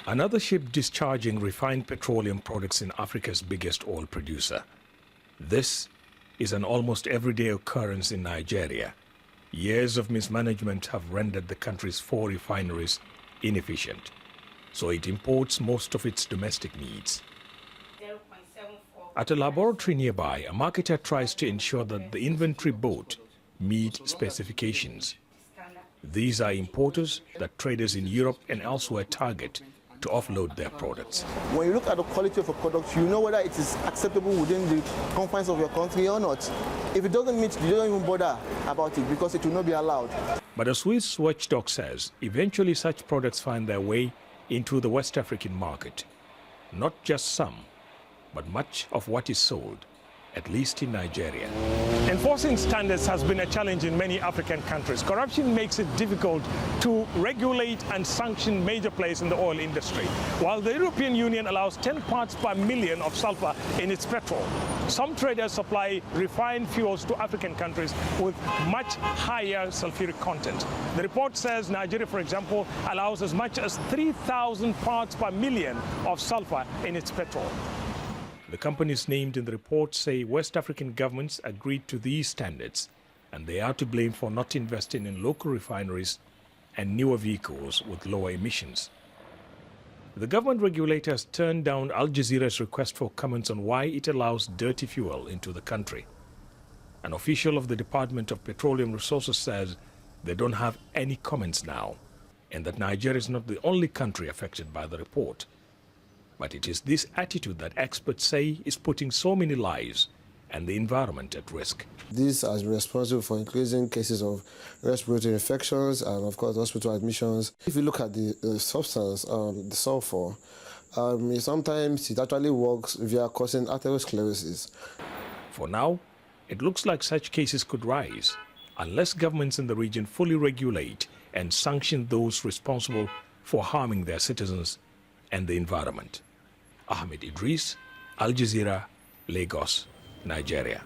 Another ship discharging refined petroleum products in Africa's biggest oil producer. This is an almost everyday occurrence in Nigeria. Years of mismanagement have rendered the country's 4 refineries inefficient, so it imports most of its domestic needs. At a laboratory nearby, a marketer tries to ensure that the inventory bought meet specifications. These are importers that traders in Europe and elsewhere target to offload their products. When you look at the quality of a product, you know whether it is acceptable within the confines of your country or not. If it doesn't meet, you don't even bother about it because it will not be allowed. But a Swiss watchdog says eventually such products find their way into the West African market. Not just some, but much of what is sold, at least in Nigeria. Enforcing standards has been a challenge in many African countries. Corruption makes it difficult to regulate and sanction major players in the oil industry. While the European Union allows 10 parts per million of sulphur in its petrol, some traders supply refined fuels to African countries with much higher sulfuric content. The report says Nigeria, for example, allows as much as 3,000 parts per million of sulphur in its petrol. The companies named in the report say West African governments agreed to these standards, and they are to blame for not investing in local refineries and newer vehicles with lower emissions. The government regulator has turned down Al Jazeera's request for comments on why it allows dirty fuel into the country. An official of the Department of Petroleum Resources says they don't have any comments now, and that Nigeria is not the only country affected by the report. But it is this attitude that experts say is putting so many lives and the environment at risk. This has been responsible for increasing cases of respiratory infections and, of course, hospital admissions. If you look at the substance, the sulphur, sometimes it actually works via causing atherosclerosis. For now, it looks like such cases could rise unless governments in the region fully regulate and sanction those responsible for harming their citizens and the environment. Ahmed Idris, Al Jazeera, Lagos, Nigeria.